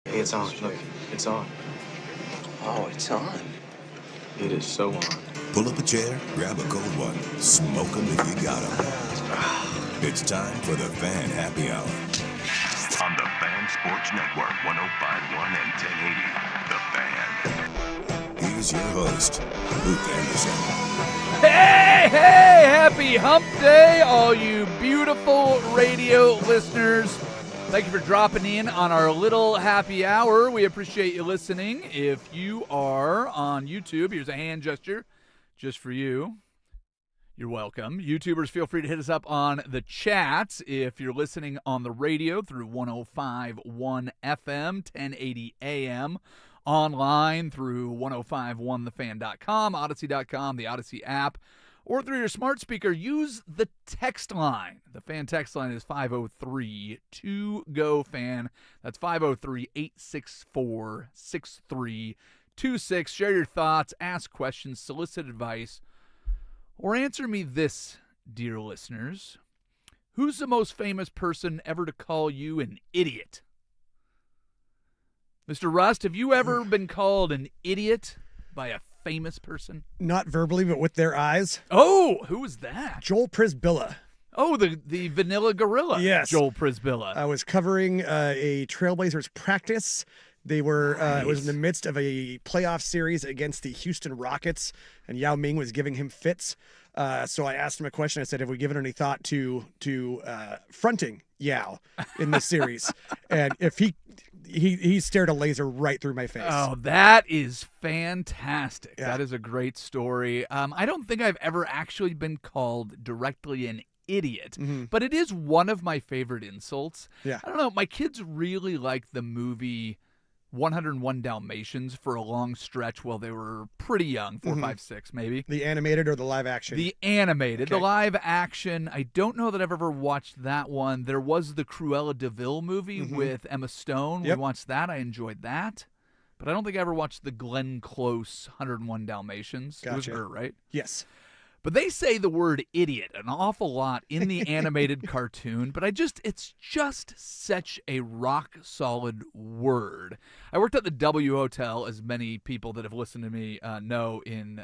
Hey, it's on. Look, it's on. Oh, it's on. It is so on. Pull up a chair, grab a cold one, smoke 'em if you got 'em. It's time for the Fan Happy Hour. On the Fan Sports Network, 105.1 and 1080. The Fan. Here's your host, Luke Anderson. Hey, happy hump day, all you beautiful radio listeners. Thank you for dropping in on our little happy hour. We appreciate you listening. If you are on YouTube, here's a hand gesture just for you. You're welcome. YouTubers, feel free to hit us up on the chat. If you're listening on the radio through 105.1 FM, 1080 AM, online through 1051thefan.com, Odyssey.com, the Odyssey app, or through your smart speaker, use the text line. The fan text line is 503-2GO-FAN. That's 503-864-6326. Share your thoughts, ask questions, solicit advice, or answer me this, dear listeners. Who's the most famous person ever to call you an idiot? Mr. Rust, have you ever been called an idiot by a famous person? Not verbally, but with their eyes. Oh, who was that? Joel Prisbilla. Oh, the Vanilla Gorilla. Yes. Joel Prisbilla. I was covering a Trailblazers practice. They were it was in the midst of a playoff series against the Houston Rockets, and Yao Ming was giving him fits. So I asked him a question. I said, "Have we given any thought to fronting Yao in this series?" And if he stared a laser right through my face. Oh, that is fantastic. Yeah. That is a great story. I don't think I've ever actually been called directly an idiot, but it is one of my favorite insults. Yeah. I don't know. My kids really liked the movie 101 Dalmatians for a long stretch while they were pretty young, 4, 5, 6 maybe. The animated or the live action? The animated. Okay. The live action, I don't know that I've ever watched that one. There was the Cruella de Vil movie with Emma Stone. Yep. We watched that. I enjoyed that. But I don't think I ever watched the Glenn Close 101 Dalmatians. It was Gotcha. her, right? Yes. But they say the word idiot an awful lot in the animated cartoon, but it's just such a rock-solid word. I worked at the W Hotel, as many people that have listened to me know, in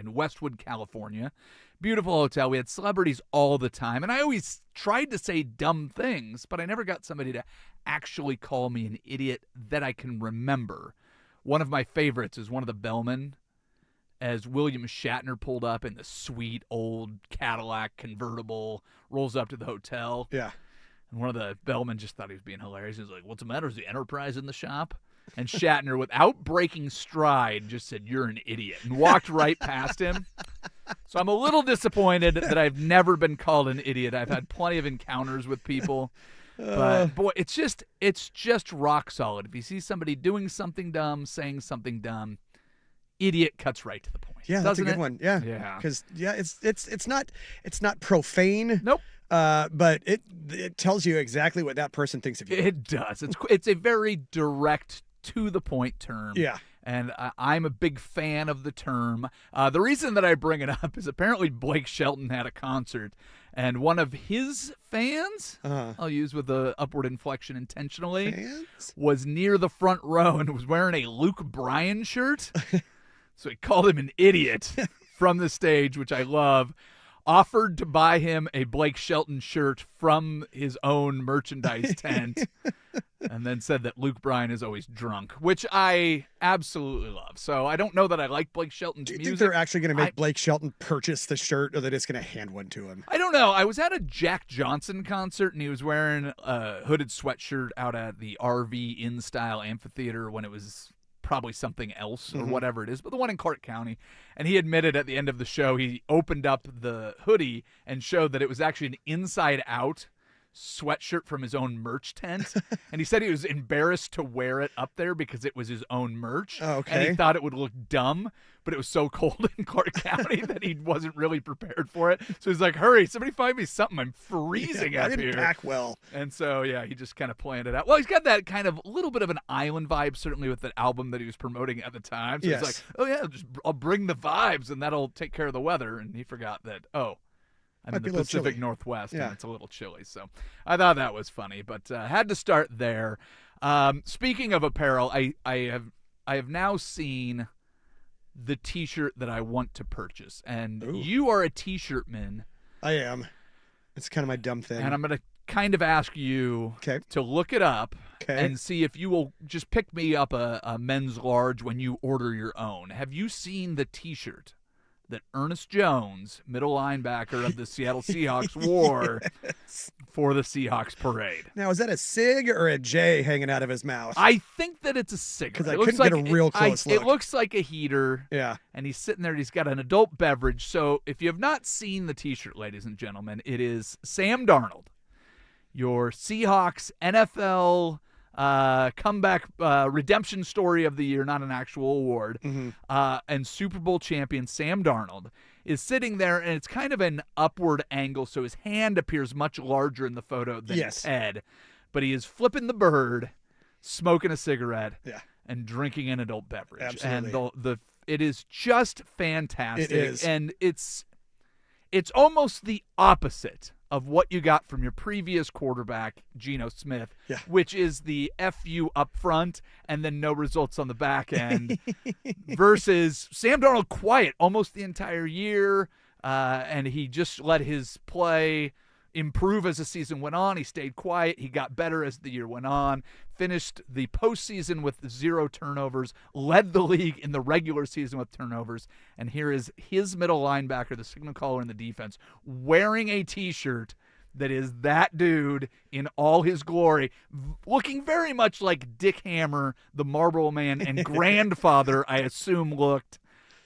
Westwood, California. Beautiful hotel. We had celebrities all the time, and I always tried to say dumb things, but I never got somebody to actually call me an idiot that I can remember. One of my favorites is one of the bellmen, as William Shatner pulled up in the sweet old Cadillac convertible, rolls up to the hotel. Yeah. And one of the bellmen just thought he was being hilarious. He was like, "What's the matter? Is the Enterprise in the shop?" And Shatner, without breaking stride, just said, "You're an idiot," and walked right past him. So I'm a little disappointed that I've never been called an idiot. I've had plenty of encounters with people. But, boy, it's just rock solid. If you see somebody doing something dumb, saying something dumb, idiot cuts right to the point. Yeah, that's a good one. Yeah. Yeah. Because it's not profane. Nope. But it tells you exactly what that person thinks of you. It does. It's a very direct, to the point term. Yeah. And I'm a big fan of the term. The reason that I bring it up is apparently Blake Shelton had a concert, and one of his fans, I'll use with the upward inflection intentionally, Fans? was near the front row and was wearing a Luke Bryan shirt. So he called him an idiot from the stage, which I love. Offered to buy him a Blake Shelton shirt from his own merchandise tent, and then said that Luke Bryan is always drunk, which I absolutely love. So I don't know that I like Blake Shelton's Do you music. think they're actually going to make Blake Shelton purchase the shirt, or they're just going to hand one to him? I don't know. I was at a Jack Johnson concert, and he was wearing a hooded sweatshirt out at the RV In-Style Amphitheater when it was probably something else or whatever it is, but the one in Clark County. And he admitted at the end of the show, he opened up the hoodie and showed that it was actually an inside-out sweatshirt from his own merch tent. And he said he was embarrassed to wear it up there because it was his own merch. Oh, okay. And he thought it would look dumb, but it was so cold in Clark County that he wasn't really prepared for it. So he's like, "Hurry, somebody find me something. I'm freezing I up didn't here." pack well. And so, yeah, he just kind of planned it out. Well, he's got that kind of little bit of an island vibe, certainly with the album that he was promoting at the time. So Yes. he's like, "Oh, yeah, I'll bring the vibes, and that'll take care of the weather." And he forgot that, I'm Might in be the a little Pacific chilly. Northwest, Yeah. and it's a little chilly. So I thought that was funny, but had to start there. Speaking of apparel, I have now seen the T-shirt that I want to purchase, and Ooh. you are a T-shirt man, I am. It's kind of my dumb thing. and I'm going to kind of ask you Okay. to look it up Okay. and see if you will just pick me up a men's large when you order your own. Have you seen the T-shirt that Ernest Jones, middle linebacker of the Seattle Seahawks, wore for the Seahawks parade? Now, is that a cig or a J hanging out of his mouth? I think that it's a cigarette. 'Cause I It looks couldn't get like a real close It look. looks like a heater. Yeah. And he's sitting there and he's got an adult beverage. So if you have not seen the T-shirt, ladies and gentlemen, it is Sam Darnold, your Seahawks NFL comeback redemption story of the year, not an actual award, and Super Bowl champion Sam Darnold is sitting there, and it's kind of an upward angle, so his hand appears much larger in the photo than Yes. his head. But he is flipping the bird, smoking a cigarette, Yeah. and drinking an adult beverage. Absolutely. And it is just fantastic. It is. And it's almost the opposite of what you got from your previous quarterback, Geno Smith, Yeah. which is the FU up front and then no results on the back end, versus Sam Darnold quiet almost the entire year, and he just let his play improve as the season went on. He stayed quiet. He got better as the year went on, finished the postseason with 0 turnovers, led the league in the regular season with turnovers, and here is his middle linebacker, the signal caller in the defense, wearing a T-shirt that is that dude in all his glory, looking very much like Dick Hammer, the Marlboro Man, and grandfather, I assume, looked.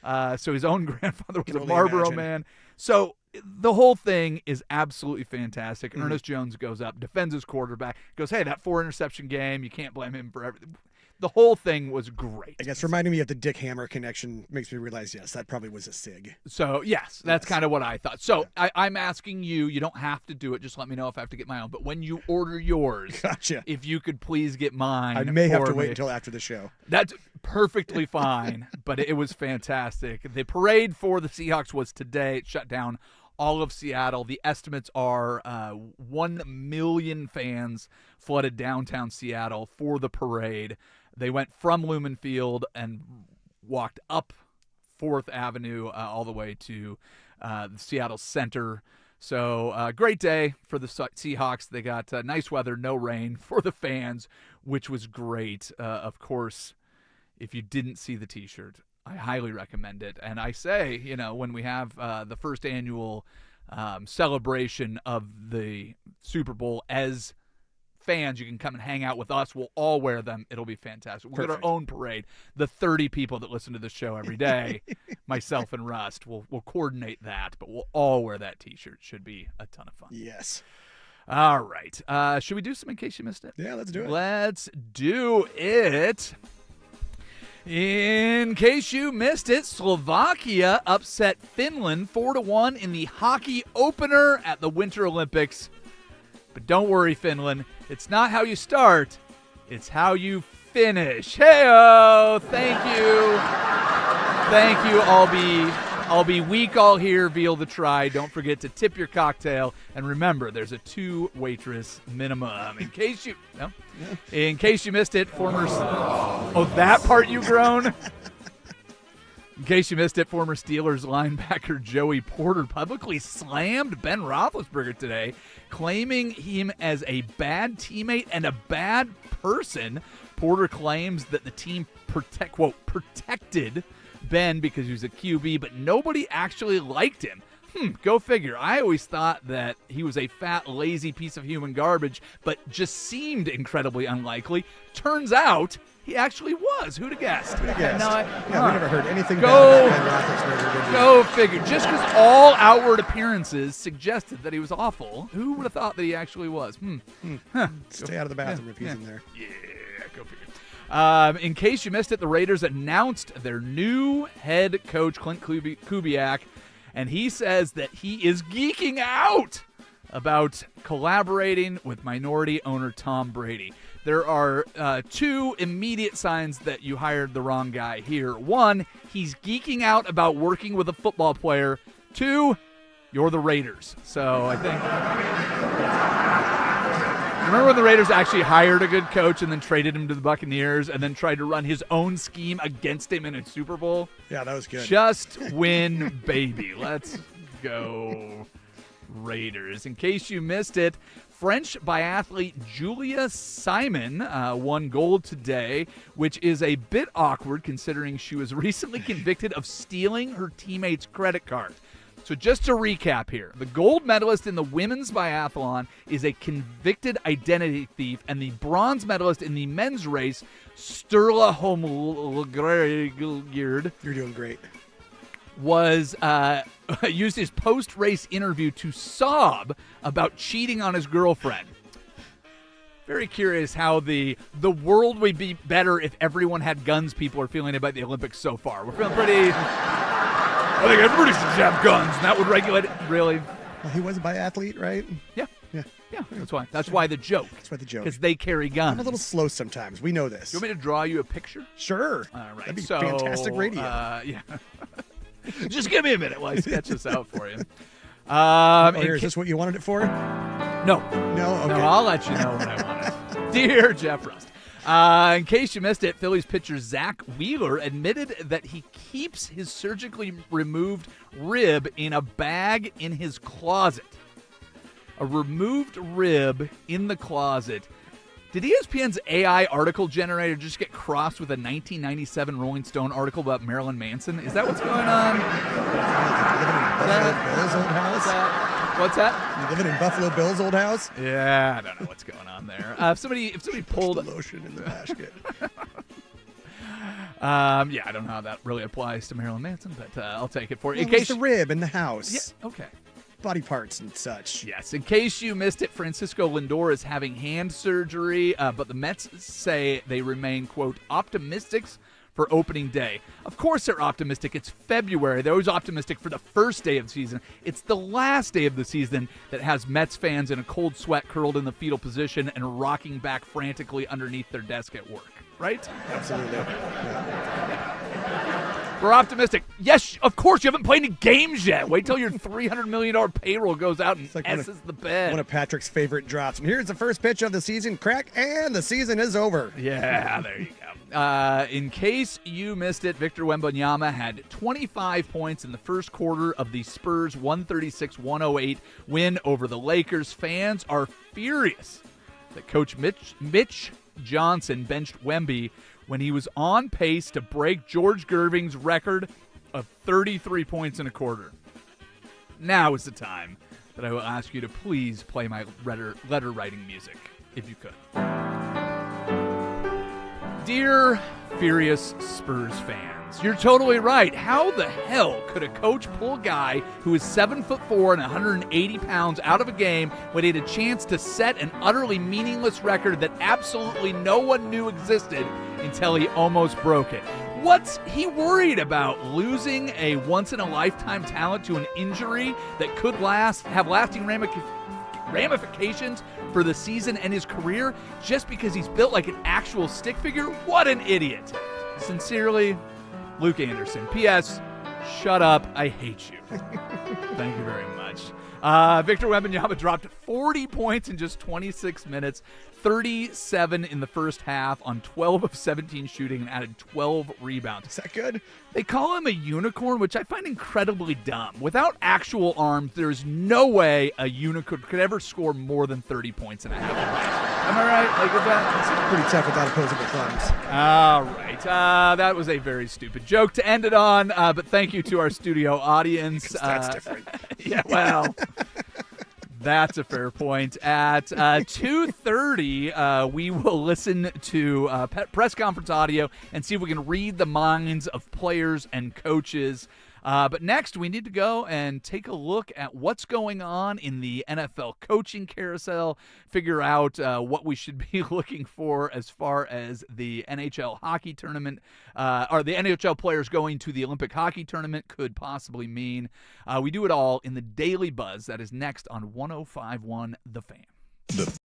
So his own grandfather was Can a only Marlboro imagine. Man. So the whole thing is absolutely fantastic. Ernest Jones goes up, defends his quarterback, goes, hey, that 4-interception game, you can't blame him for everything. The whole thing was great. I guess reminding me of the Dick Hammer connection makes me realize, yes, that probably was a sig. So, yes, that's kind of what I thought. So I'm asking you, you don't have to do it. Just let me know if I have to get my own. But when you order yours, Gotcha. if you could please get mine. I may have for to wait me. until after the show. That's perfectly fine, but it was fantastic. The parade for the Seahawks was today. It shut down all of Seattle. The estimates are 1 million fans flooded downtown Seattle for the parade. They went from Lumen Field and walked up 4th Avenue all the way to the Seattle Center. So great day for the Seahawks. They got nice weather, no rain for the fans, which was great. Of course, if you didn't see the T-shirt, I highly recommend it. And I say, when we have the first annual celebration of the Super Bowl as fans, you can come and hang out with us. We'll all wear them. It'll be fantastic. We'll get our own parade. The 30 people that listen to the show every day, myself and Rust, we'll coordinate that, but we'll all wear that T-shirt. Should be a ton of fun. Yes. All right. Should we do some In Case You Missed It? Yeah, let's do it. Let's do it. In case you missed it, Slovakia upset Finland 4-1 in the hockey opener at the Winter Olympics. But don't worry, Finland. It's not how you start. It's how you finish. Hey-o! Thank you. Thank you. I'll be weak all here, Veal the Try. Don't forget to tip your cocktail. And remember, there's a 2 waitress minimum. In case you missed it, that part you groan? In case you missed it, former Steelers linebacker Joey Porter publicly slammed Ben Roethlisberger today, claiming him as a bad teammate and a bad person. Porter claims that the team protected Ben because he was a QB, but nobody actually liked him. Go figure. I always thought that he was a fat, lazy piece of human garbage, but just seemed incredibly unlikely. Turns out he actually was. Who'd have guessed? Who'd have guessed? We never heard anything Go- bad about Ben Roethlisberger, did we? Go figure. Just because all outward appearances suggested that he was awful, who would have thought that he actually was? Stay out of the bathroom if he's in there. Yeah, go figure. In case you missed it, the Raiders announced their new head coach, Clint Kubiak, and he says that he is geeking out about collaborating with minority owner Tom Brady. There are 2 immediate signs that you hired the wrong guy here. 1, he's geeking out about working with a football player. 2, you're the Raiders. So I think Remember when the Raiders actually hired a good coach and then traded him to the Buccaneers and then tried to run his own scheme against him in a Super Bowl? Yeah, that was good. Just win, baby. Let's go, Raiders. In case you missed it, French biathlete Julia Simon won gold today, which is a bit awkward considering she was recently convicted of stealing her teammate's credit card. So just to recap here, the gold medalist in the women's biathlon is a convicted identity thief, and the bronze medalist in the men's race, Sturla Holmgren, You're doing great. was used his post-race interview to sob about cheating on his girlfriend. Very curious how the world would be better if everyone had guns people are feeling about the Olympics so far. We're feeling pretty... I think everybody should have guns, and that would regulate it. Really? Well, he was a biathlete, right? Yeah. Yeah. Yeah, that's why. That's why the joke. That's why the joke. Because they carry guns. I'm a little slow sometimes. We know this. You want me to draw you a picture? Sure. All right. That'd be so, fantastic radio. Yeah. Just give me a minute while I sketch this out for you. Here, is this what you wanted it for? No. No? Okay. No, I'll let you know what I wanted. Dear Jeff Rust. In case you missed it, Phillies pitcher Zach Wheeler admitted that he keeps his surgically removed rib in a bag in his closet. A removed rib in the closet. Did ESPN's AI article generator just get crossed with a 1997 Rolling Stone article about Marilyn Manson? Is that what's going on? Bill's old house? What's that? You living in Buffalo Bill's old house? Yeah, I don't know what's going on there. If somebody pulled The lotion in the basket. yeah, I don't know how that really applies to Marilyn Manson, but I'll take it for you. Well, it was the rib in the house. Yeah, okay. Body parts and such. Yes, in case you missed it, Francisco Lindor is having hand surgery, but the Mets say they remain, quote, optimistic for opening day. Of course they're optimistic. It's February. They're always optimistic for the first day of the season. It's the last day of the season that has Mets fans in a cold sweat curled in the fetal position and rocking back frantically underneath their desk at work. Right? Absolutely. Yeah. We're optimistic. Yes, of course, you haven't played any games yet. Wait till your $300 million payroll goes out and like S's the bed. One of Patrick's favorite drops. And here's the first pitch of the season. Crack, and the season is over. Yeah, there you go. In case you missed it, Victor Wembanyama had 25 points in the first quarter of the Spurs' 136-108 win over the Lakers. Fans are furious that Coach Mitch Johnson benched Wemby when he was on pace to break George Gerving's record of 33 points in a quarter. Now is the time that I will ask you to please play my letter writing music, if you could. Dear furious Spurs fans, you're totally right. How the hell could a coach pull a guy who is 7'4" and 180 pounds out of a game when he had a chance to set an utterly meaningless record that absolutely no one knew existed until he almost broke it? What's he worried about? Losing a once-in-a-lifetime talent to an injury that could have lasting ramifications for the season and his career just because he's built like an actual stick figure? What an idiot. Sincerely, Luke Anderson. P.S. Shut up. I hate you. Thank you very much. Victor Wembanyama dropped 40 points in just 26 minutes, 37 in the first half on 12 of 17 shooting, and added 12 rebounds. Is that good? They call him a unicorn, which I find incredibly dumb. Without actual arms, there's no way a unicorn could ever score more than 30 points in a half. Am I right? Like, is that Pretty tough without opposable thumbs. all right. That was a very stupid joke to end it on, but thank you to our studio audience. That's different. Yeah, well, that's a fair point. At 2:30, we will listen to press conference audio and see if we can read the minds of players and coaches. But next, we need to go and take a look at what's going on in the NFL coaching carousel, figure out what we should be looking for as far as the NHL hockey tournament, or the NHL players going to the Olympic hockey tournament could possibly mean. We do it all in the Daily Buzz. That is next on 105.1 The Fan. The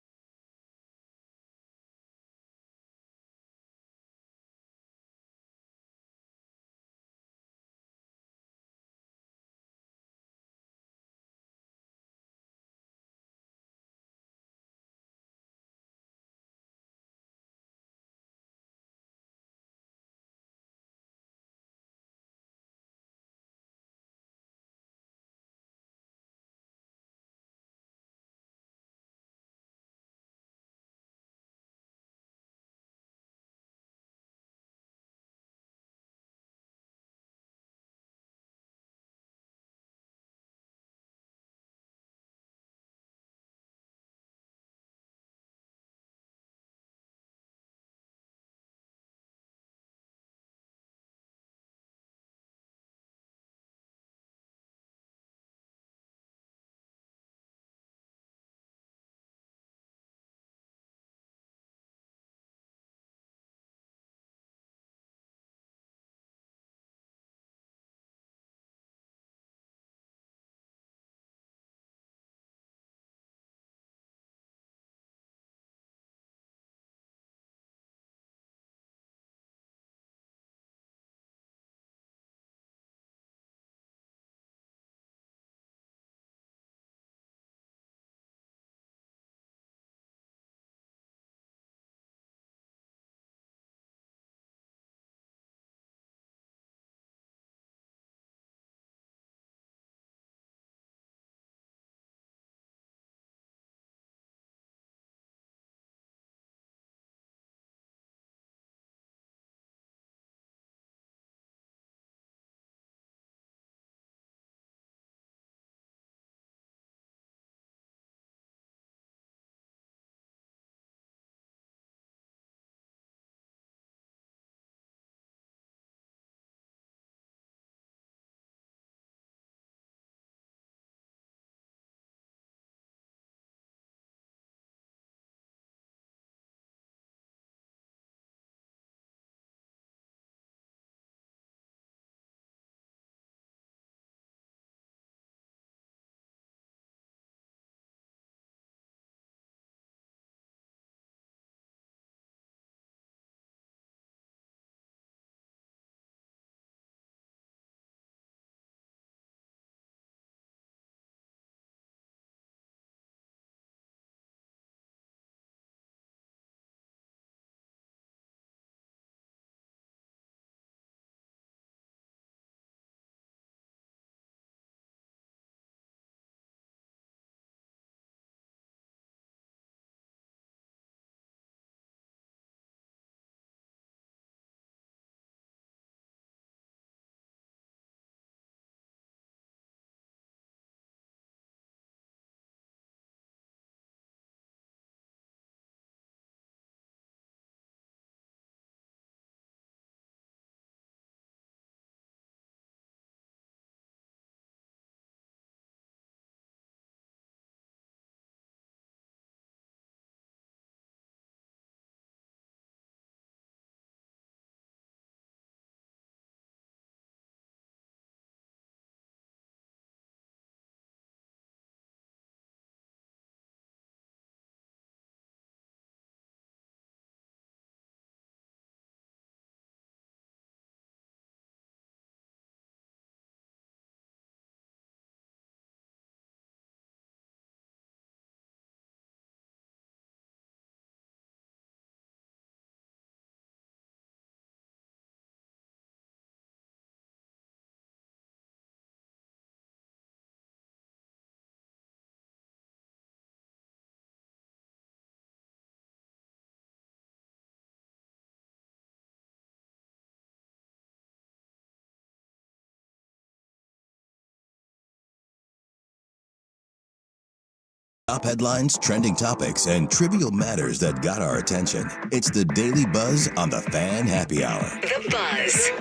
top headlines, trending topics, and trivial matters that got our attention. It's the Daily Buzz on the Fan Happy Hour. The Buzz.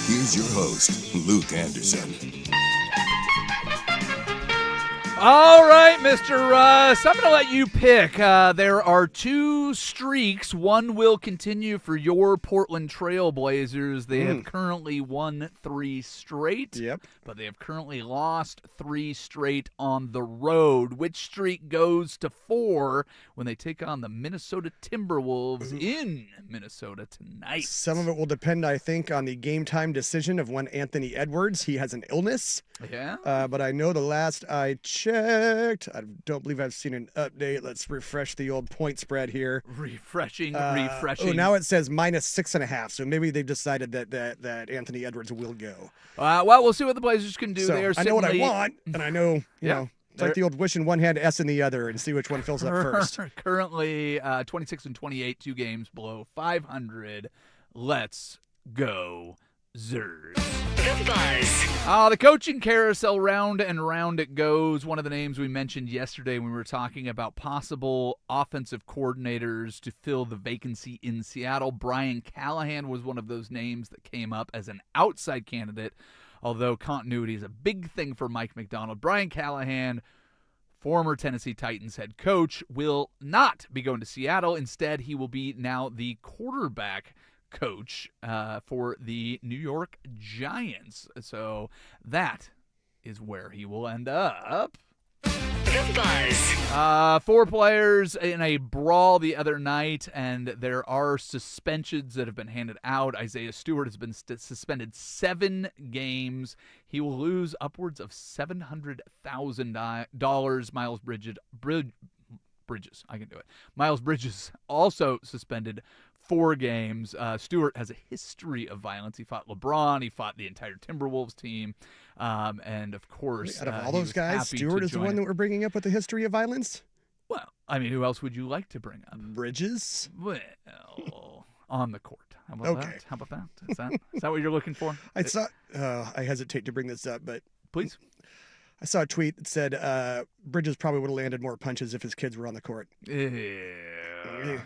Here's your host, Luke Anderson. All right, Mr. Russ, I'm going to let you pick. There are two streaks. One will continue for your Portland Trail Blazers. They have currently won 3 straight. Yep. But they have currently lost 3 straight on the road. Which streak goes to 4 when they take on the Minnesota Timberwolves in Minnesota tonight? Some of it will depend, I think, on the game time decision of when Anthony Edwards. He has an illness. Yeah. But I know the last I checked, I don't believe I've seen an update. Let's refresh the old point spread here. Refreshing. Oh, now it says -6.5. So maybe they've decided that Anthony Edwards will go. Well, we'll see what the Blazers can do. So They are I know what I certainly- want, and I know, you know, it's like the old wishing one had S in the other and see which one fills up first. Currently 26 and 28, 2 games below 500. Let's go, Zers. The Buzz. The coaching carousel, round and round it goes. One of the names we mentioned yesterday when we were talking about possible offensive coordinators to fill the vacancy in Seattle, Brian Callahan was one of those names that came up as an outside candidate, although continuity is a big thing for Mike McDonald. Brian Callahan, former Tennessee Titans head coach, will not be going to Seattle. Instead, he will be now the quarterback coach for the New York Giants. So that is where he will end up. The Buzz. 4 players in a brawl the other night, and there are suspensions that have been handed out. Isaiah Stewart has been suspended 7 games. He will lose upwards of $700,000. Miles Bridges, I can do it. Miles Bridges also suspended 4 games. Stewart has a history of violence. He fought LeBron. He fought the entire Timberwolves team. And, of course, Out of all he those was guys, happy Stewart to is the join one it. that we're bringing up with the history of violence? Well, I mean, who else would you like to bring up? Bridges? Well, on the court. How about Okay. that? How about that? Is that what you're looking for? I saw. I hesitate to bring this up, but Please. I saw a tweet that said Bridges probably would have landed more punches if his kids were on the court. Yeah.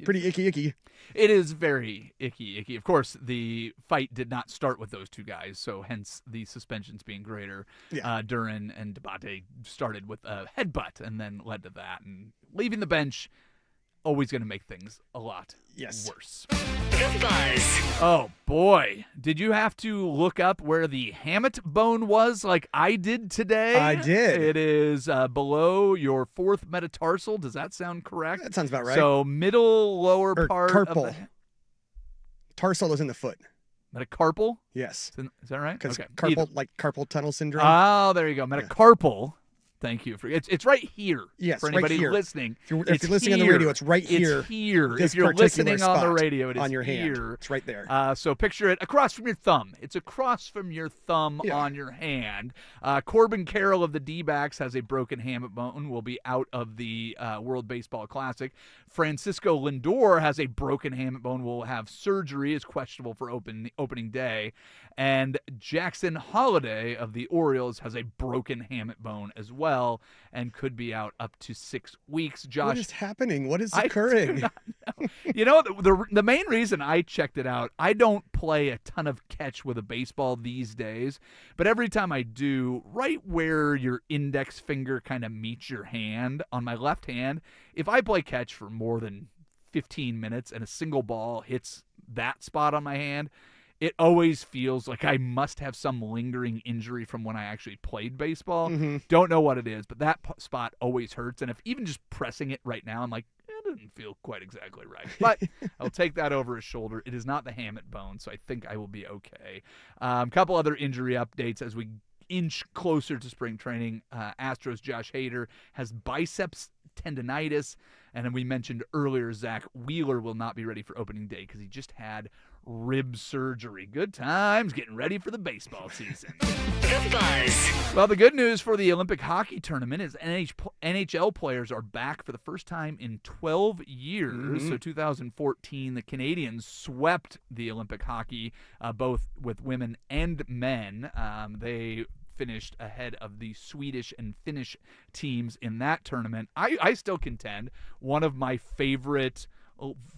Pretty icky. It is very icky. Of course, the fight did not start with those 2 guys, so hence the suspensions being greater. Yeah. Duran and Debate started with a headbutt and then led to that. And leaving the bench, always going to make things a lot worse. The Buzz. Oh, boy. Did you have to look up where the hamate bone was like I did today? I did. It is below your 4th metatarsal. Does that sound correct? That sounds about right. So middle, lower Or part carpal. of the Tarsal is in the foot. metacarpal? Yes. Is that right? Because Okay. carpal tunnel syndrome. Oh, there you go. Metacarpal. Thank you for it's right here. Yes, for right anybody here. listening. If you're it's listening on the here. radio, it's right here. It's here. This If you're particular listening on the spot radio, it is on your hand. here. It's right there. So picture it across from your thumb. It's across from your thumb on your hand. Corbin Carroll of the D-backs has a broken hamate bone, will be out of the World Baseball Classic. Francisco Lindor has a broken hamate bone, will have surgery, is questionable for opening day. And Jackson Holiday of the Orioles has a broken hamate bone as well and could be out up to 6 weeks. Josh, what is happening? What is I do occurring? not know. You know, the main reason I checked it out, I don't play a ton of catch with a baseball these days, but every time I do, right where your index finger kind of meets your hand on my left hand, if I play catch for more than 15 minutes and a single ball hits that spot on my hand, it always feels like I must have some lingering injury from when I actually played baseball. Don't know what it is, but that spot always hurts. And if even just pressing it right now, I'm like, it doesn't feel quite exactly right. But I'll take that over his shoulder. It is not the hamate bone, so I think I will be okay. A couple other injury updates as we inch closer to spring training. Astros Josh Hader has biceps tendonitis. And then we mentioned earlier, Zach Wheeler will not be ready for opening day because he just had rib surgery. Good times getting ready for the baseball season. The Buzz. Well, the good news for the Olympic hockey tournament is NHL players are back for the first time in 12 years. So 2014, the Canadians swept the Olympic hockey, both with women and men. They finished ahead of the Swedish and Finnish teams in that tournament. I still contend one of my favorite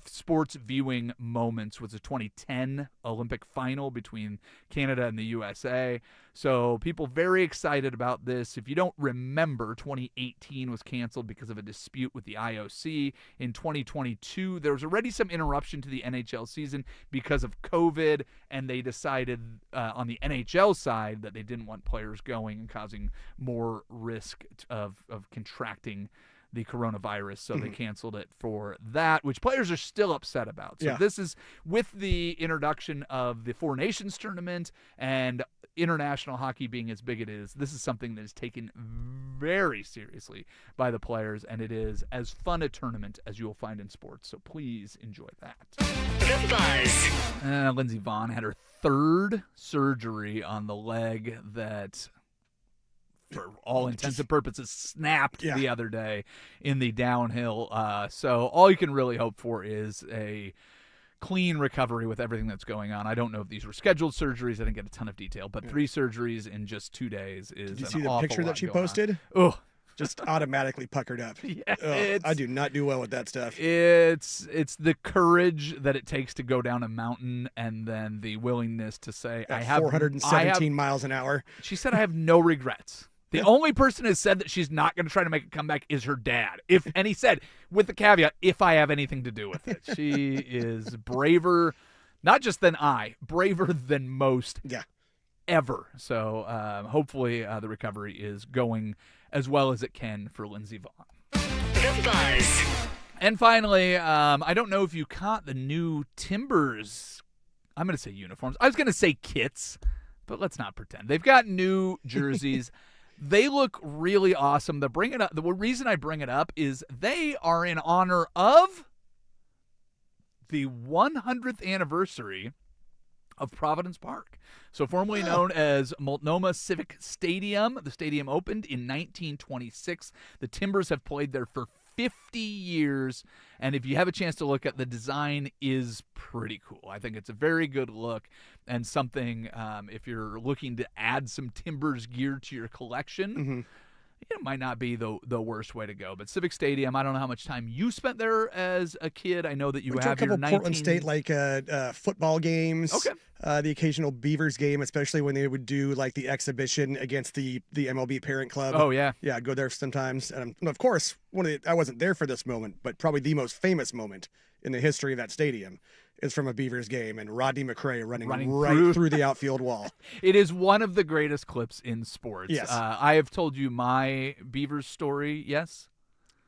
sports viewing moments was the 2010 Olympic final between Canada and the USA. So people very excited about this. If you don't remember, 2018 was canceled because of a dispute with the IOC. In 2022, there was already some interruption to the NHL season because of COVID, and they decided on the NHL side that they didn't want players going and causing more risk of contracting the coronavirus, so they canceled it for that, which players are still upset about. So this is with the introduction of the Four Nations tournament and international hockey being as big as it is, this is something that is taken very seriously by the players, and it is as fun a tournament as you will find in sports. So please enjoy that. The Buzz. Lindsey Vonn had her third surgery on the leg that, for all intents and purposes, snapped the other day in the downhill. So all you can really hope for is a clean recovery with everything that's going on. I don't know if these were scheduled surgeries. I didn't get a ton of detail, but 3 surgeries in just 2 days is Did you an see the awful picture lot that she going on. posted? Oh, Just automatically puckered up. Yeah, I do not do well with that stuff. It's the courage that it takes to go down a mountain, and then the willingness to say, At I have 417 miles an hour. She said, I have no regrets. The only person who has said that she's not going to try to make a comeback is her dad. And he said, with the caveat, if I have anything to do with it. She is braver, not just than braver than most ever. So hopefully the recovery is going as well as it can for Lindsey Vonn. The Buzz. And finally, I don't know if you caught the new Timbers, I'm going to say uniforms. I was going to say kits, but let's not pretend. They've got new jerseys. They look really awesome. The reason I bring it up is they are in honor of the 100th anniversary of Providence Park. So formerly known as Multnomah Civic Stadium. The stadium opened in 1926. The Timbers have played there for 50 years, and if you have a chance to look at the design, is pretty cool. I think it's a very good look, and something if you're looking to add some Timbers gear to your collection, it might not be the worst way to go. But Civic Stadium, I don't know how much time you spent there as a kid. I know that you Went to have a couple your Portland State football games. Okay. The occasional Beavers game, especially when they would do like the exhibition against the MLB parent club. Oh yeah, yeah. I'd go there sometimes, and of course, I wasn't there for this moment, but probably the most famous moment in the history of that stadium is from a Beavers game, and Rodney McRae running right through the outfield wall. It is one of the greatest clips in sports. Yes. I have told you my Beavers story. Yes.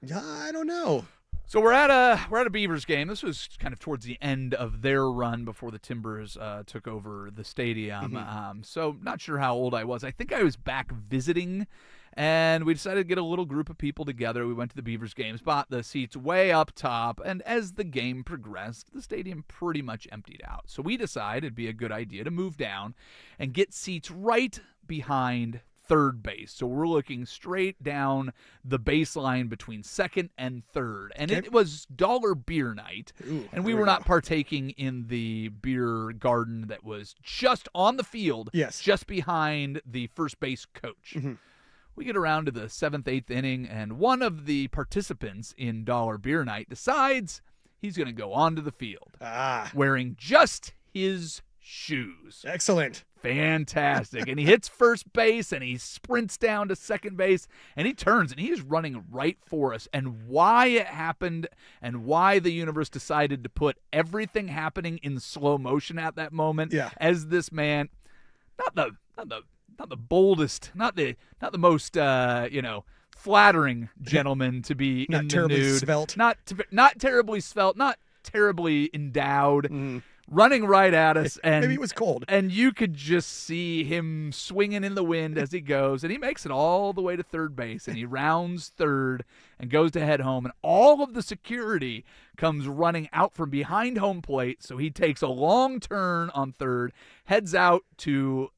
Yeah, I don't know. So we're at a Beavers game. This was kind of towards the end of their run before the Timbers took over the stadium. So not sure how old I was. I think I was back visiting, and we decided to get a little group of people together. We went to the Beavers games, bought the seats way up top, and as the game progressed, the stadium pretty much emptied out. So we decided it'd be a good idea to move down and get seats right behind third base. So we're looking straight down the baseline between second and third. And it was dollar beer night. And we were not partaking in the beer garden that was just on the field, just behind the first base coach. We get around to the 7th, 8th inning, and one of the participants in dollar beer night decides he's going to go onto the field wearing just his shoes. Excellent. Fantastic. And he hits first base, and he sprints down to second base, and he turns, and he is running right for us. And why it happened and why the universe decided to put everything happening in slow motion at that moment as this man, not the boldest, not the most flattering gentleman to be in the nude. Svelte. Not terribly svelte, not terribly endowed. running right at us, and Maybe it was cold. And you could just see him swinging in the wind as he goes, and he makes it all the way to third base, and he rounds third and goes to head home, and all of the security comes running out from behind home plate, so he takes a long turn on third, heads out to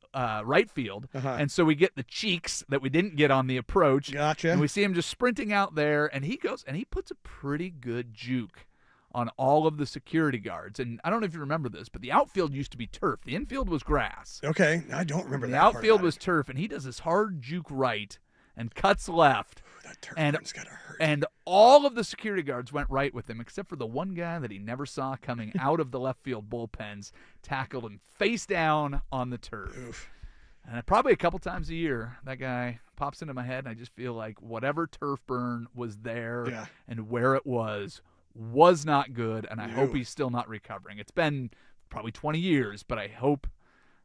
right field, and so we get the cheeks that we didn't get on the approach. Gotcha. And we see him just sprinting out there, and he goes, and he puts a pretty good juke on all of the security guards. And I don't know if you remember this, but the outfield used to be turf. The infield was grass. Okay, I don't remember The that part outfield about was it. turf, and he does this hard juke right and cuts left. That turf and- burn's gotta hurt. And all of the security guards went right with him, except for the one guy that he never saw coming out of the left field bullpens, tackled him face down on the turf. Oof. And probably a couple times a year, that guy pops into my head, and I just feel like whatever turf burn was there and where it was not good, and I hope he's still not recovering. It's been probably 20 years, but I hope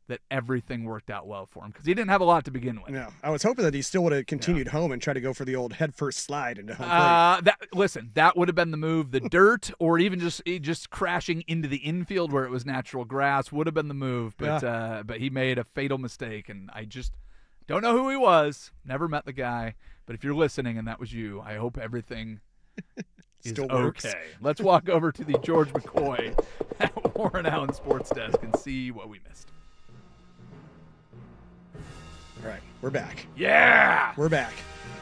that everything worked out well for him because he didn't have a lot to begin with. No, I was hoping that he still would have continued home and tried to go for the old head-first slide into home plate. That would have been the move. The dirt, or even just crashing into the infield where it was natural grass, would have been the move. But he made a fatal mistake, and I just don't know who he was. Never met the guy. But if you're listening and that was you, I hope everything is Still works. okay. Let's walk over to the George McCoy at Warren Allen Sports Desk and see what we missed. All right, we're back. Yeah! We're back.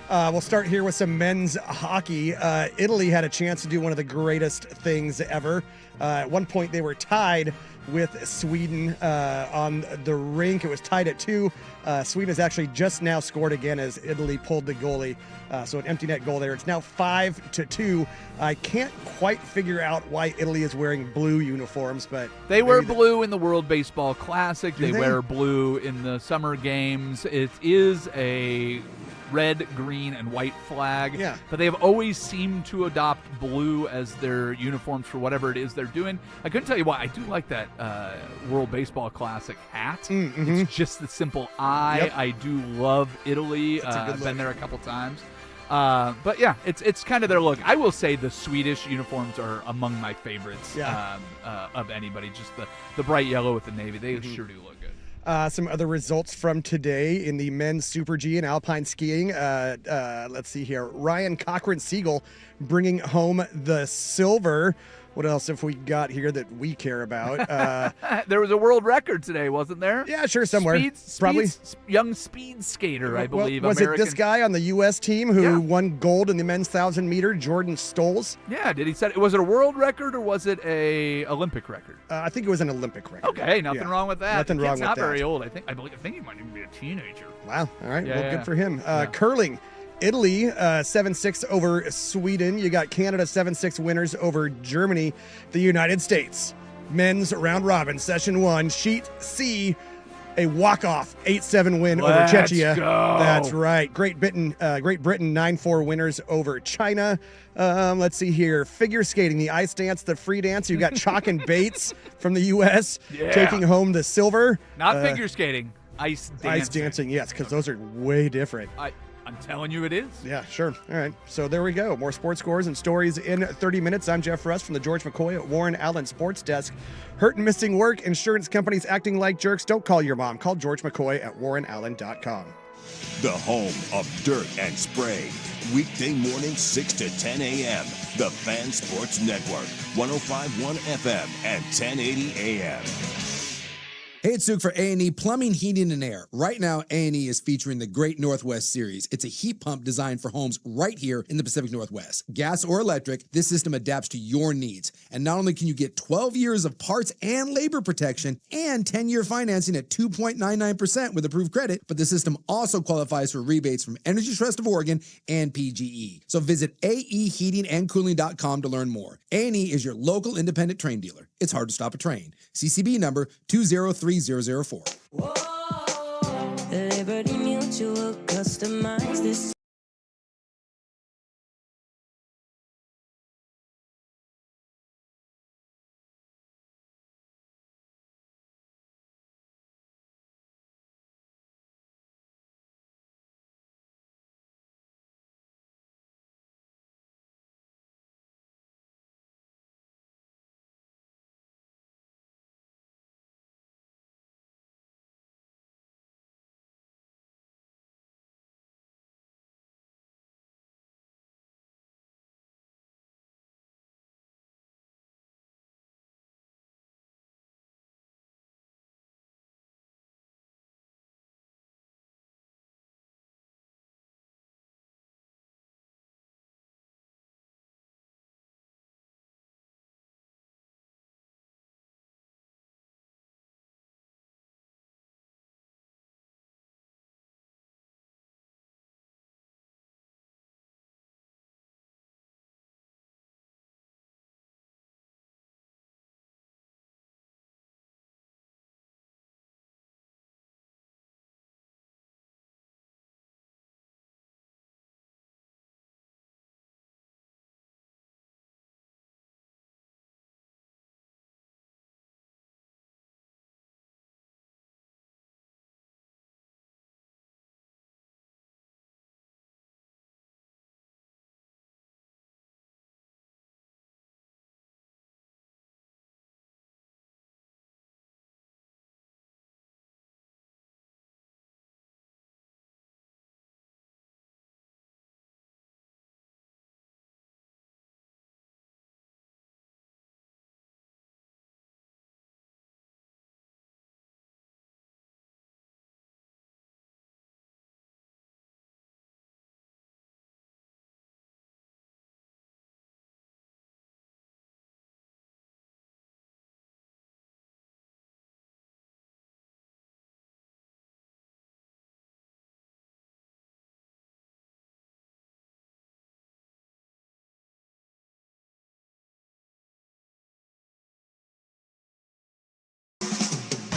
We'll start here with some men's hockey. Italy had a chance to do one of the greatest things ever. At one point, they were tied with Sweden on the rink. It was tied at 2. Sweden has actually just now scored again as Italy pulled the goalie. So an empty net goal there. It's now 5-2. I can't quite figure out why Italy is wearing blue uniforms, but they wear blue in the World Baseball Classic. They they? wear blue in the summer games. It is a red, green, and white flag. Yeah. But they have always seemed to adopt blue as their uniforms for whatever it is they're doing. I couldn't tell you why. I do like that World Baseball Classic hat. Mm-hmm. It's just the simple eye. Yep. I do love Italy. That's a good I've look. been there a couple times. But yeah, it's kind of their look. I will say the Swedish uniforms are among my favorites of anybody. Just the bright yellow with the navy. They sure do look good. Some other results from today in the men's Super G and alpine skiing. Let's see here. Ryan Cochran-Siegel bringing home the silver. What else have we got here that we care about? There was a world record today, wasn't there? Yeah, sure, somewhere. Probably. Young speed skater, I believe. Was American. it this guy on the U.S. team who won gold in the men's 1,000 meter, Jordan Stolz? Yeah, did he set? Was it a world record or was it a Olympic record? I think it was an Olympic record. Okay, nothing wrong with that. Nothing The wrong kid's with not that. very old. I think he might even be a teenager. Wow. All right. Yeah, well, yeah. good for him. Curling. Italy 7-6 over Sweden. You got Canada 7-6 winners over Germany. The United States men's round robin session 1, sheet C, a walk-off 8-7 win over Let's Czechia. go. That's right. Great Britain 9-4 winners over China. Let's see here. Figure skating, the ice dance, the free dance. You got Chalk and Bates from the U.S. taking home the silver. Not figure skating, ice dancing. Ice dancing, yes, because those are way different. I'm telling you, it is. Yeah, sure. All right. So there we go. More sports scores and stories in 30 minutes. I'm Jeff Russ from the George McCoy at Warren Allen Sports Desk. Hurt and missing work, insurance companies acting like jerks. Don't call your mom. Call George McCoy at warrenallen.com. The home of dirt and spray. Weekday morning 6 to 10 a.m. The Fan Sports Network. 105.1 FM and 1080 a.m. Hey, it's Suk for A&E Plumbing, Heating, and Air. Right now, A&E is featuring the Great Northwest Series. It's a heat pump designed for homes right here in the Pacific Northwest. Gas or electric, this system adapts to your needs. And not only can you get 12 years of parts and labor protection and 10-year financing at 2.99% with approved credit, but the system also qualifies for rebates from Energy Trust of Oregon and PGE. So visit aeheatingandcooling.com to learn more. A&E is your local independent train dealer. It's hard to stop a train. CCB number 203004. Liberty Mutual customize this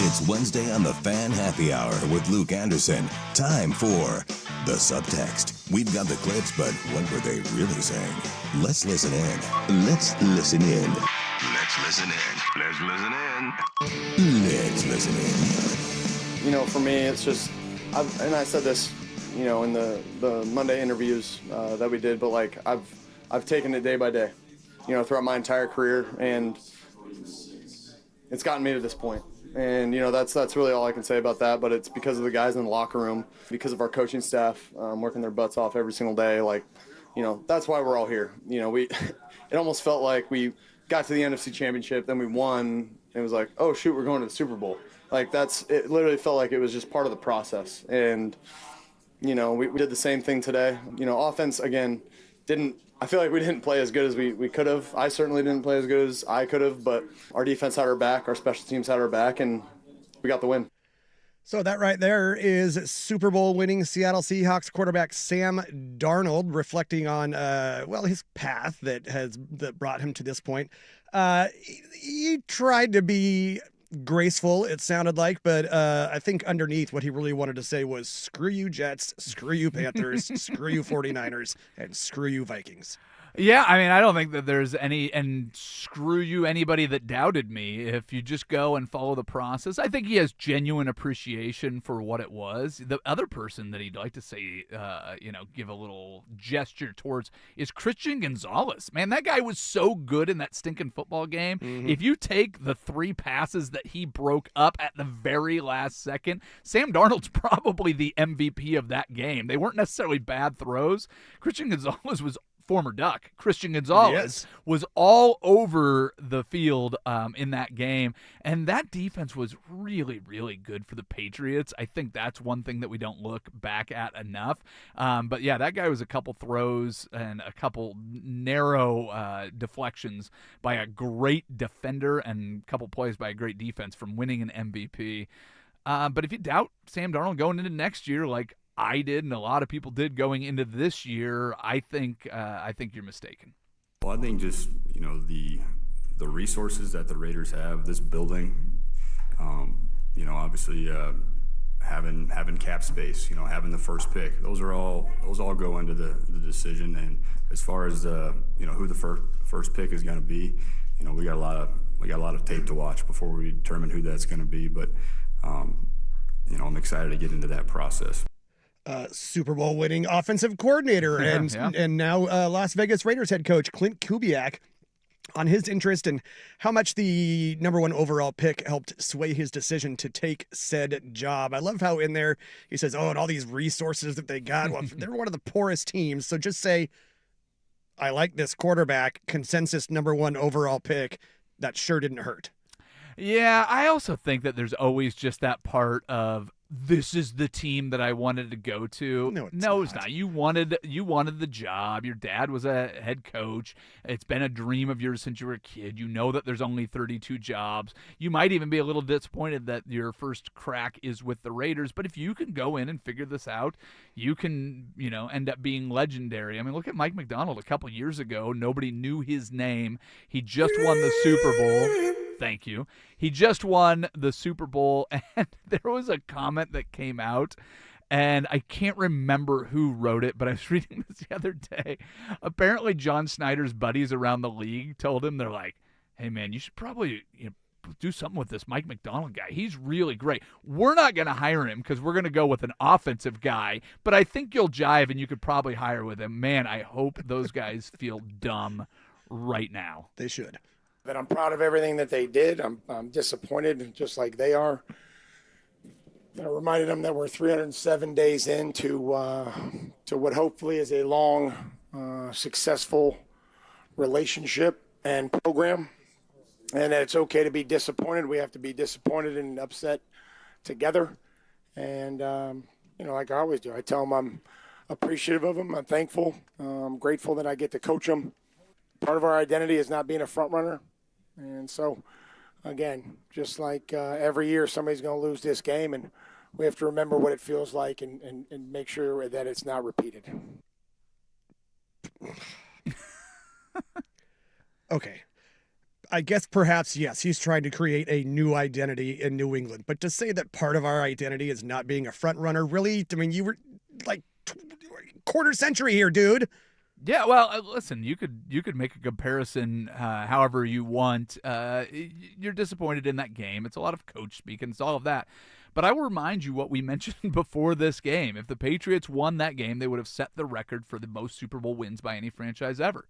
It's Wednesday on the Fan Happy Hour with Luke Anderson. Time for the subtext. We've got the clips, but what were they really saying? Let's listen in. Let's listen in. Let's listen in. Let's listen in. Let's listen in. You know, for me, it's just, and I said this, you know, in the Monday interviews that we did, but like I've taken it day by day, you know, throughout my entire career, and it's gotten me to this point. And, you know, that's really all I can say about that, but it's because of the guys in the locker room, because of our coaching staff working their butts off every single day. Like, you know, that's why we're all here. You know, it almost felt like we got to the NFC Championship, then we won, and it was like, oh, shoot, we're going to the Super Bowl. Like, it literally felt like it was just part of the process. And, you know, we did the same thing today. You know, offense, again, I feel like we didn't play as good as we could have. I certainly didn't play as good as I could have, but our defense had our back, our special teams had our back, and we got the win. So that right there is Super Bowl winning Seattle Seahawks quarterback Sam Darnold reflecting on, his path that brought him to this point. He tried to be graceful, it sounded like, but I think underneath what he really wanted to say was screw you Jets, screw you Panthers, screw you 49ers, and screw you Vikings. Yeah, I mean, I don't think that there's and screw you anybody that doubted me if you just go and follow the process. I think he has genuine appreciation for what it was. The other person that he'd like to say, give a little gesture towards is Christian Gonzalez. Man, that guy was so good in that stinking football game. Mm-hmm. If you take the 3 passes that he broke up at the very last second, Sam Darnold's probably the MVP of that game. They weren't necessarily bad throws. Christian Gonzalez was former Duck. Christian Gonzalez was all over the field in that game, and that defense was really, really good for the Patriots. I think that's one thing that we don't look back at enough. But yeah, that guy was a couple throws and a couple narrow deflections by a great defender and a couple plays by a great defense from winning an MVP. But if you doubt Sam Darnold going into next year, like I did and a lot of people did going into this year, I think you're mistaken. Well, I think just, you know, the resources that the Raiders have, this building, obviously having cap space, you know, having the first pick, those all go into the decision. And as far as who the first pick is going to be, you know, we got a lot of tape to watch before we determine who that's going to be. But I'm excited to get into that process. Super Bowl winning offensive coordinator and now Las Vegas Raiders head coach Clint Kubiak on his interest and how much the number 1 overall pick helped sway his decision to take said job. I love how in there he says, and all these resources that they got. Well, they're one of the poorest teams. So just say, I like this quarterback, consensus number 1 overall pick. That sure didn't hurt. Yeah, I also think that there's always just that part of, this is the team that I wanted to go to. No, it's not. You wanted the job. Your dad was a head coach. It's been a dream of yours since you were a kid. You know that there's only 32 jobs. You might even be a little disappointed that your first crack is with the Raiders. But if you can go in and figure this out, you can, end up being legendary. I mean, look at Mike Macdonald a couple years ago. Nobody knew his name. He just won the Super Bowl. Thank you. He just won the Super Bowl, and there was a comment that came out, and I can't remember who wrote it, but I was reading this the other day. Apparently, John Snyder's buddies around the league told him, they're like, hey, man, you should probably do something with this Mike Macdonald guy. He's really great. We're not going to hire him because we're going to go with an offensive guy, but I think you'll jive, and you could probably hire with him. Man, I hope those guys feel dumb right now. They should. That I'm proud of everything that they did. I'm disappointed, just like they are. I reminded them that we're 307 days into what hopefully is a long, successful relationship and program, and that it's okay to be disappointed. We have to be disappointed and upset together. And like I always do, I tell them I'm appreciative of them. I'm thankful. I'm grateful that I get to coach them. Part of our identity is not being a front runner. And so, again, just like every year, somebody's going to lose this game, and we have to remember what it feels like and make sure that it's not repeated. Okay. I guess perhaps, yes, he's trying to create a new identity in New England. But to say that part of our identity is not being a front runner, really? I mean, you were like quarter century here, dude. Yeah, well, listen, you could make a comparison however you want. You're disappointed in that game. It's a lot of coach speak and it's all of that. But I will remind you what we mentioned before this game. If the Patriots won that game, they would have set the record for the most Super Bowl wins by any franchise ever.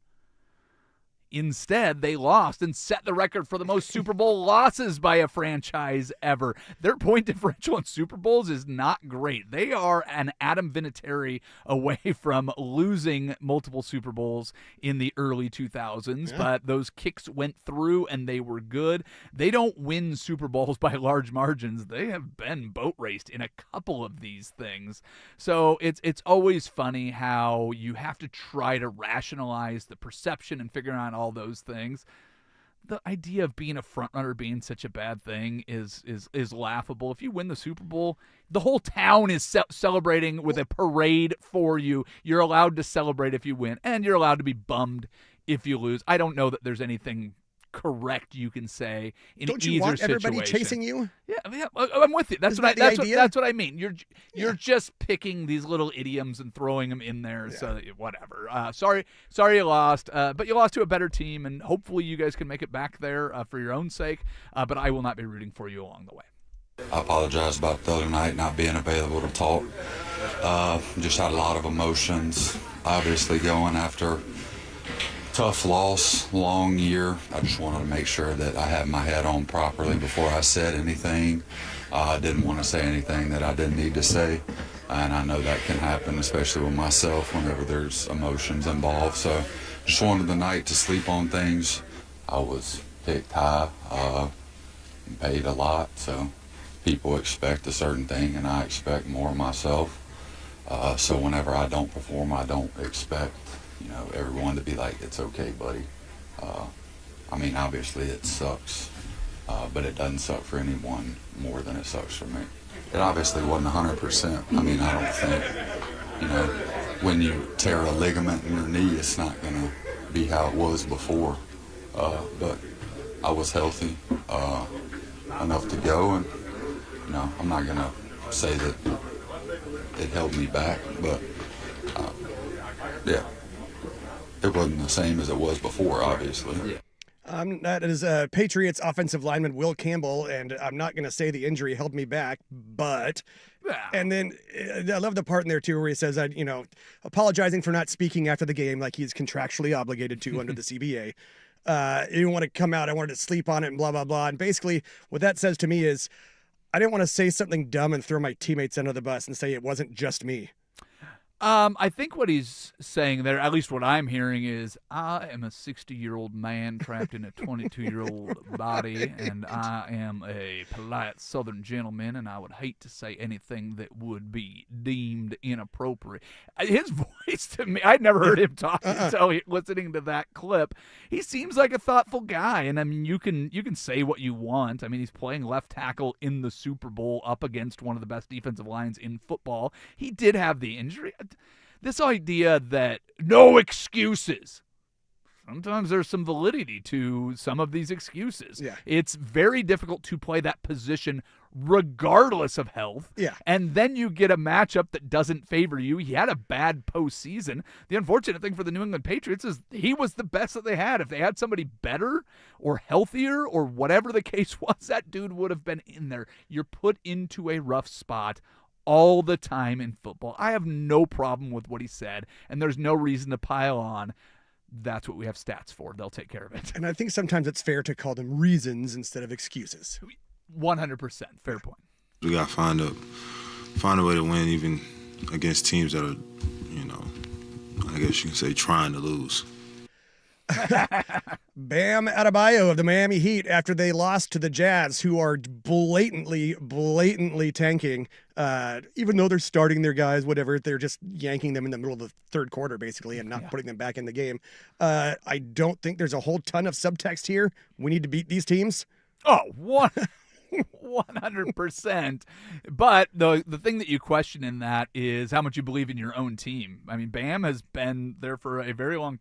Instead, they lost and set the record for the most Super Bowl losses by a franchise ever. Their point differential in Super Bowls is not great. They are an Adam Vinatieri away from losing multiple Super Bowls in the early 2000s, but those kicks went through and they were good. They don't win Super Bowls by large margins. They have been boat raced in a couple of these things. So it's always funny how you have to try to rationalize the perception and figure out all those things. The idea of being a front runner being such a bad thing is laughable. If you win the Super Bowl, the whole town is celebrating with a parade for you. You're allowed to celebrate if you win, and you're allowed to be bummed if you lose. I don't know that there's anything correct you can say in Don't either you want situation. everybody chasing you? Yeah, I'm with you. That's what I mean. You're just picking these little idioms and throwing them in there. Yeah. So whatever. Sorry you lost, but you lost to a better team, and hopefully you guys can make it back there for your own sake. But I will not be rooting for you along the way. I apologize about the other night not being available to talk. Just had a lot of emotions, obviously going after tough loss, long year. I just wanted to make sure that I had my head on properly before I said anything. I didn't want to say anything that I didn't need to say, and I know that can happen, especially with myself whenever there's emotions involved. So just wanted the night to sleep on things. I was picked high, paid a lot, so people expect a certain thing and I expect more of myself. So whenever I don't perform, I don't expect everyone to be like, it's okay, buddy. I mean, obviously it sucks, but it doesn't suck for anyone more than it sucks for me. It obviously wasn't 100%. I mean, I don't think, when you tear a ligament in your knee, it's not going to be how it was before. But I was healthy enough to go, and, I'm not going to say that it held me back, but, yeah. It wasn't the same as it was before, obviously. That is Patriots offensive lineman Will Campbell, and I'm not going to say the injury held me back, but... And then I love the part in there, too, where he says, apologizing for not speaking after the game like he's contractually obligated to under the CBA. You didn't want to come out, I wanted to sleep on it and blah, blah, blah. And basically what that says to me is I didn't want to say something dumb and throw my teammates under the bus and say it wasn't just me. I think what he's saying there, at least what I'm hearing, is I am a 60-year-old man trapped in a 22-year-old body, and I am a polite Southern gentleman, and I would hate to say anything that would be deemed inappropriate. His voice to me, I'd never heard him talk until listening to that clip. He seems like a thoughtful guy, and I mean, you can say what you want. I mean, he's playing left tackle in the Super Bowl up against one of the best defensive lines in football. He did have the injury. This idea that no excuses. Sometimes there's some validity to some of these excuses. Yeah. It's very difficult to play that position regardless of health. Yeah. And then you get a matchup that doesn't favor you. He had a bad postseason. The unfortunate thing for the New England Patriots is he was the best that they had. If they had somebody better or healthier or whatever the case was, that dude would have been in there. You're put into a rough spot all the time in football. I have no problem with what he said, and there's no reason to pile on. That's what we have stats for. They'll take care of it. And I think sometimes it's fair to call them reasons instead of excuses. 100%. Fair point. We got to find a way to win even against teams that are, I guess you can say trying to lose. Bam Adebayo of the Miami Heat after they lost to the Jazz, who are blatantly tanking. Even though they're starting their guys, whatever, they're just yanking them in the middle of the third quarter, basically, and not putting them back in the game. I don't think there's a whole ton of subtext here. We need to beat these teams. Oh, 100%. But the thing that you question in that is how much you believe in your own team. I mean, Bam has been there for a very long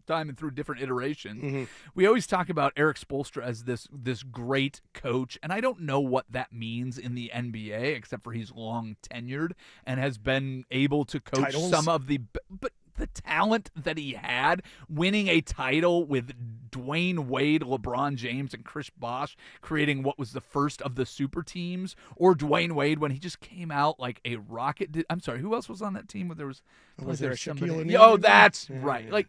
time and through different iterations. Mm-hmm. We always talk about Eric Spoelstra as this great coach, and I don't know what that means in the NBA, except for he's long tenured and has been able to coach Titles? some of the but the talent that he had, winning a title with Dwayne Wade, LeBron James, and Chris Bosh, creating what was the first of the super teams, or Dwayne Wade when he just came out like a rocket. I'm sorry, who else was on that team? Where there was there a somebody? Shaquille O'Neal? Oh, that's Yeah, right. yeah. Like,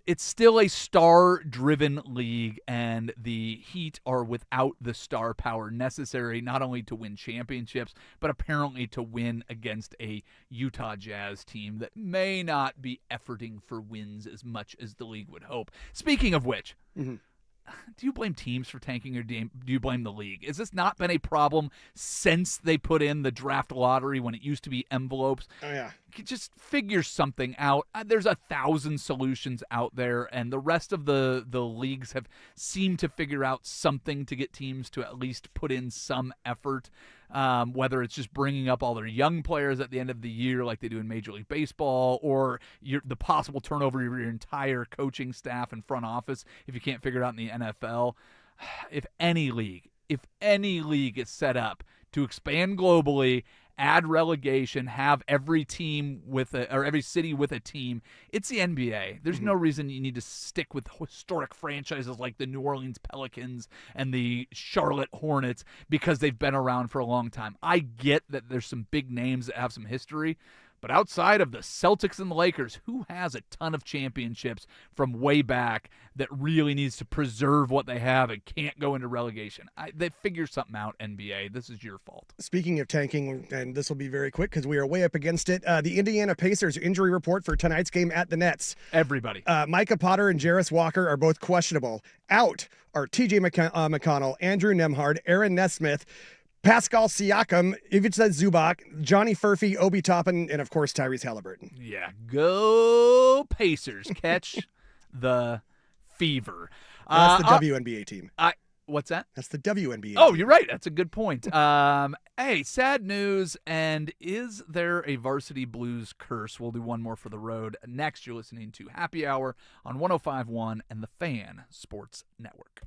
it's still a star-driven league, and the Heat are without the star power necessary not only to win championships, but apparently to win against a Utah Jazz team that may not be efforting for wins as much as the league would hope. Speaking of which, do you blame teams for tanking or do you blame the league? Has this not been a problem since they put in the draft lottery when it used to be envelopes? Oh, yeah. Just figure something out. There's 1,000 solutions out there, and the rest of the leagues have seemed to figure out something to get teams to at least put in some effort, whether it's just bringing up all their young players at the end of the year like they do in Major League Baseball, or the possible turnover of your entire coaching staff and front office if you can't figure it out in the NFL. If any league is set up to expand globally, add relegation, have every team every city with a team, it's the NBA. There's no reason you need to stick with historic franchises like the New Orleans Pelicans and the Charlotte Hornets because they've been around for a long time. I get that there's some big names that have some history, but outside of the Celtics and the Lakers, who has a ton of championships from way back that really needs to preserve what they have and can't go into relegation? They figure something out, NBA. This is your fault. Speaking of tanking, and this will be very quick because we are way up against it, the Indiana Pacers injury report for tonight's game at the Nets. Everybody. Micah Potter and Jarris Walker are both questionable. Out are TJ McConnell, Andrew Nemhard, Aaron Nesmith, Pascal Siakam, Ivica Zubac, Johnny Furphy, Obi Toppin, and of course Tyrese Halliburton. Yeah, go Pacers. Catch the fever. That's the WNBA team. What's that? That's the WNBA. Oh, team. you're right. That's a good point. Hey, sad news. And is there a Varsity Blues curse? We'll do one more for the road. Next, you're listening to Happy Hour on 105.1 and the Fan Sports Network.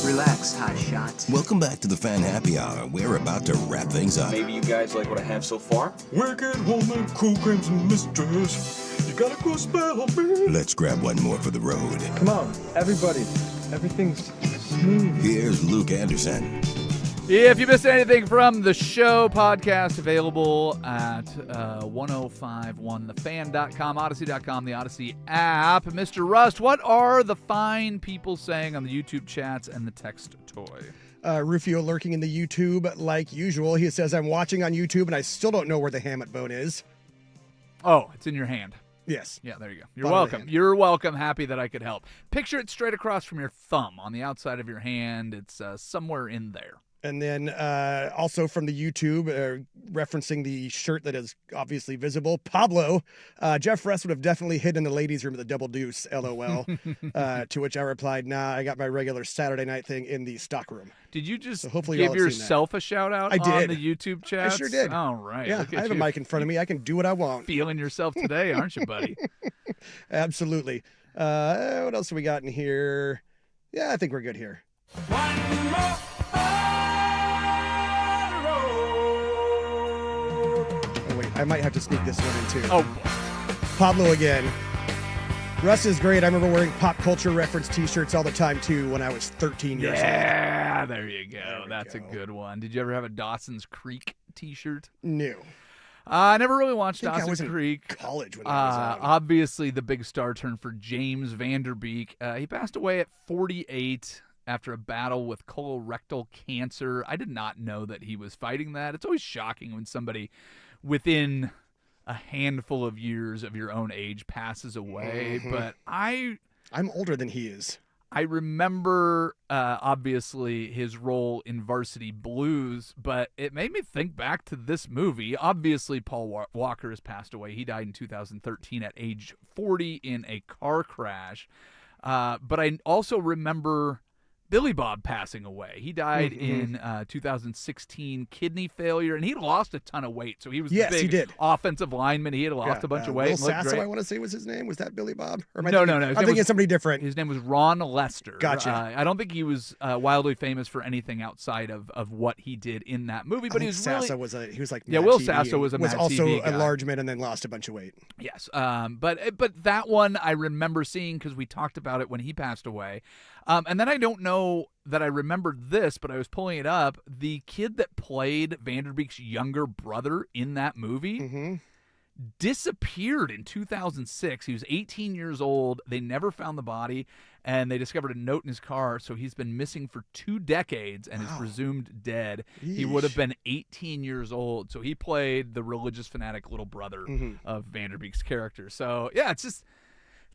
Relax, hot shot. Welcome back to the Fan Happy Hour. We're about to wrap things up. Maybe you guys like what I have so far? Wicked woman, cool creams and misters. You gotta go spell on me. Let's grab one more for the road. Come on, everybody. Everything's smooth. Here's Luke Anderson. If you missed anything from the show, podcast available at 1051thefan.com, Odyssey.com, the Odyssey app. Mr. Rust, what are the fine people saying on the YouTube chats and the text toy? Rufio lurking in the YouTube like usual. He says, I'm watching on YouTube and I still don't know where the Hammett bone is. Oh, it's in your hand. Yes. Yeah, there you go. You're welcome. You're welcome. Happy that I could help. Picture it straight across from your thumb on the outside of your hand. It's somewhere in there. And then also from the YouTube, referencing the shirt that is obviously visible, Pablo, Jeff Rust would have definitely hid in the ladies' room at the Double Deuce, LOL. To which I replied, nah, I got my regular Saturday night thing in the stock room. Did you just hopefully give yourself a shout out I did. on the YouTube chat? I sure did. All right. Yeah, I have a mic in front of me. I can do what I want. Feeling yourself today, aren't you, buddy? Absolutely. What else have we got in here? Yeah, I think we're good here. I might have to sneak this one in too. Oh, Pablo again. Russ is great. I remember wearing pop culture reference t-shirts all the time too when I was 13 years old. Yeah, there you go. That's a good one. Did you ever have a Dawson's Creek t-shirt? No. I never really watched I Dawson's was in Creek. College when that was on. Obviously, the big star turn for James Vanderbeek. He passed away at 48 after a battle with colorectal cancer. I did not know that he was fighting that. It's always shocking when somebody within a handful of years of your own age passes away. Mm-hmm. But I'm older than he is. I remember, obviously, his role in Varsity Blues, but it made me think back to this movie. Obviously, Paul Walker has passed away. He died in 2013 at age 40 in a car crash. But I also remember Billy Bob passing away. He died in 2016, kidney failure, and he lost a ton of weight. So he was the big offensive lineman. He had lost a bunch of weight. Will Sasso, I want to say, was his name. Was that Billy Bob? Or am I No. I'm thinking somebody different. His name was Ron Lester. Gotcha. I don't think he was wildly famous for anything outside of what he did in that movie. But he was Sasso really, he was like Will Mad TV Sasso was a was Mad also TV a guy. large man and then lost a bunch of weight. Yes, but that one I remember seeing because we talked about it when he passed away. And then I don't know that I remembered this, but I was pulling it up. The kid that played Vanderbeek's younger brother in that movie disappeared in 2006. He was 18 years old. They never found the body, and they discovered a note in his car. So he's been missing for 2 decades and is presumed dead. He would have been 18 years old. So he played the religious fanatic little brother of Vanderbeek's character. So, yeah, it's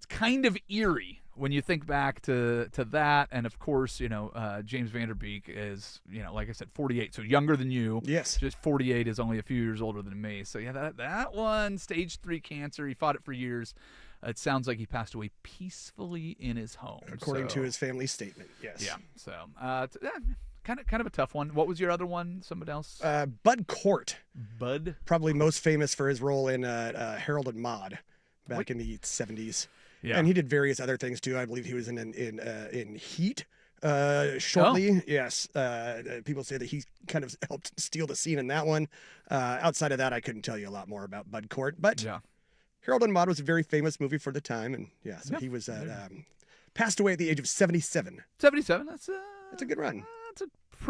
kind of eerie when you think back to that. And of course, James Vanderbeek is, like I said, 48, so younger than you. Yes. Just 48 is only a few years older than me. So yeah, that one, stage 3 cancer. He fought it for years. It sounds like he passed away peacefully in his home, according to his family statement. Yes. Yeah. So kind of a tough one. What was your other one? Somebody else? Bud Cort. Bud. Probably most famous for his role in Harold and Maude back in the 70s. Yeah. And he did various other things too. I believe he was in Heat shortly. Oh. Yes. People say that he kind of helped steal the scene in that one. Outside of that, I couldn't tell you a lot more about Bud Cort. But Harold and Maude was a very famous movie for the time, and he was passed away at the age of 77. 77. That's a good run.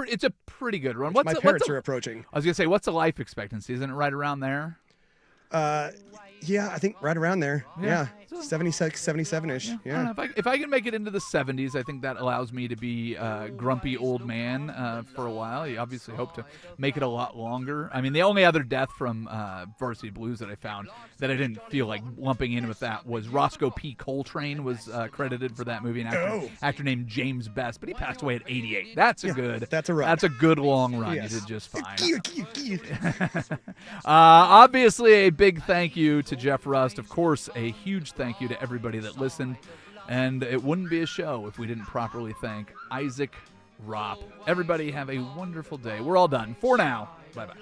It's a pretty good run. My parents are approaching. I was gonna say, what's the life expectancy? Isn't it right around there? Yeah, I think right around there. Yeah. 76, 77-ish. Yeah. I don't know. If I can make it into the 70s, I think that allows me to be a grumpy old man for a while. You obviously hope to make it a lot longer. I mean, the only other death from Varsity Blues that I found that I didn't feel like lumping in with that was Roscoe P. Coltrane was credited for that movie, an actor named James Best, but he passed away at 88. That's a run. That's a good long run. Yes. You did just fine. Obviously, a big thank you to Jeff Rust. Of course, a huge thank you to everybody that listened. And it wouldn't be a show if we didn't properly thank Isaac Ropp. Everybody have a wonderful day. We're all done. For now, bye-bye.